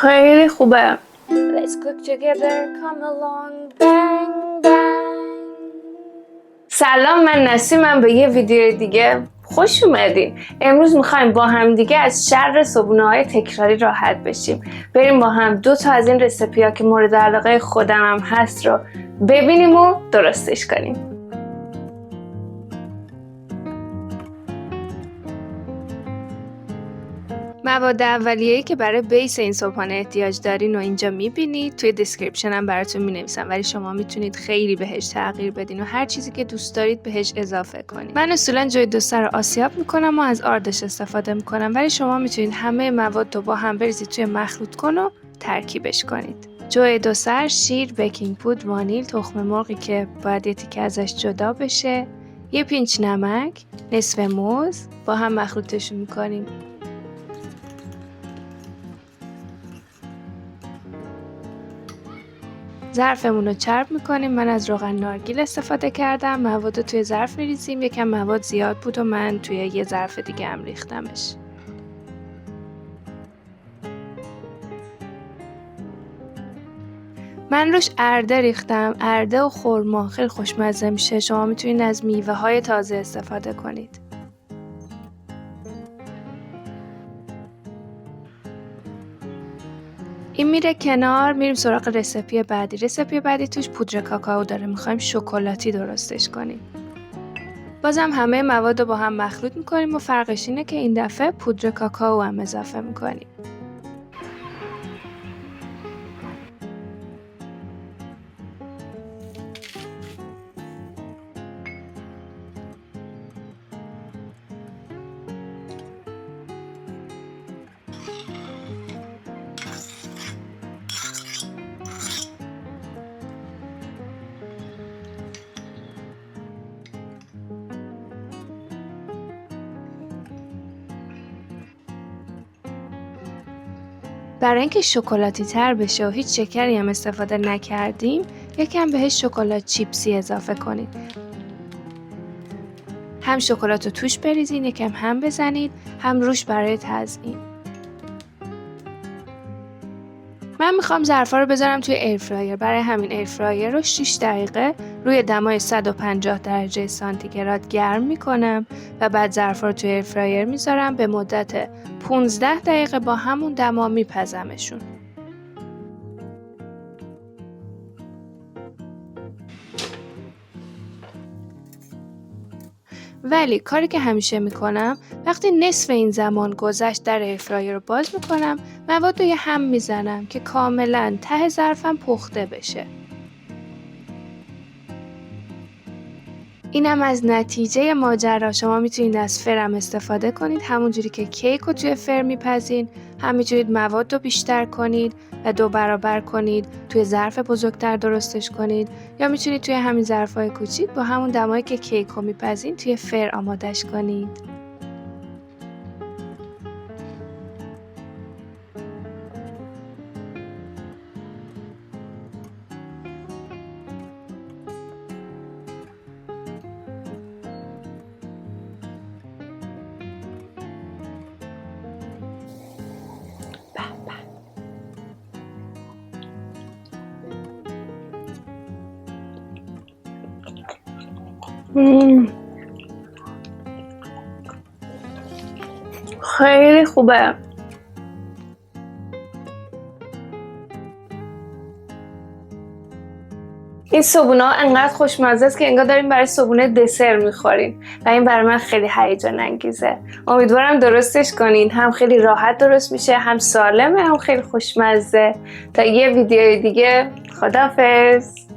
خیلی خوبه. Let's cook together, come along, bang bang. سلام، من نسیمم. به یه ویدیو دیگه خوش اومدین. امروز میخوایم با هم دیگه از شر صبحونه‌های تکراری راحت بشیم. بریم با هم 2 تا از این رسیپی ها که مورد علاقه خودم هم هست رو ببینیم و درستش کنیم. مواد اولیه‌ای که برای بیس این صبحانه احتیاج دارین و اینجا میبینید. توی دیسکریپشن هم براتون مینویسم، ولی شما میتونید خیلی بهش تغییر بدین و هر چیزی که دوست دارید بهش اضافه کنید. من اصولا جوی دو سر رو آسیاب میکنم و از آردش استفاده میکنم، ولی شما میتونید همه مواد رو با هم بریزید توی مخلوط کن و ترکیبش کنید. جوی دو سر، شیر، بیکینگ پودر، وانیل، تخم مرغی که باید یه تیکه ازش جدا بشه، یه پینچ نمک، نصف موز، با هم مخلوطشون میکنیم. ظرفمون رو چرب میکنیم. من از روغن نارگیل استفاده کردم. مواد رو توی ظرف میریزیم. یکم مواد زیاد بود و من توی یه ظرف دیگه هم ریختمش. من روش ارده ریختم. ارده و خرما خیلی خوشمزه میشه. شما میتونید از میوه های تازه استفاده کنید. این میره کنار. میریم سراغ رسیپی بعدی. رسیپی بعدی توش پودر کاکائو داره. میخوایم شکلاتی درستش کنیم. بازم همه مواد رو با هم مخلوط میکنیم و فرقش اینه که این دفعه پودر کاکائو هم اضافه میکنیم. برای اینکه شکلاتی تر بشه و هیچ شکری هم استفاده نکردیم، یکم بهش شکلات چیپسی اضافه کنید. هم شکلات رو توش بریزین، یکم هم بزنید، هم روش برای تزیین. من میخوام ظرفا رو بذارم توی ایرفرایر. برای همین ایرفرایر رو 6 دقیقه روی دمای 150 درجه سانتیگراد گرم میکنم و بعد ظرفا رو توی ایرفرایر میذارم. به مدت 15 دقیقه با همون دما میپزمشون. ولی کاری که همیشه میکنم، وقتی نصف این زمان گذشت در ایرفرایر رو باز میکنم، مواد رو یه هم میزنم که کاملا ته ظرفم پخته بشه. اینم از نتیجه ماجرا. شما میتونید از فرم استفاده کنید، همونجوری که کیک رو توی فر میپزین. هم میتونید مواد رو بیشتر کنید و 2 برابر کنید، توی ظرف بزرگتر درستش کنید، یا میتونید توی همین ظرفای کوچیک با همون دمایی که کیک رو میپزین توی فر آمادش کنید. خیلی خوبه. این صبحونه‌ها انقدر خوشمزه است که انگار داریم برای صبحونه دسر میخورین و این برای من خیلی هیجان انگیزه. امیدوارم درستش کنین. هم خیلی راحت درست میشه، هم سالمه، هم خیلی خوشمزه. تا یه ویدیو دیگه، خداحافظ.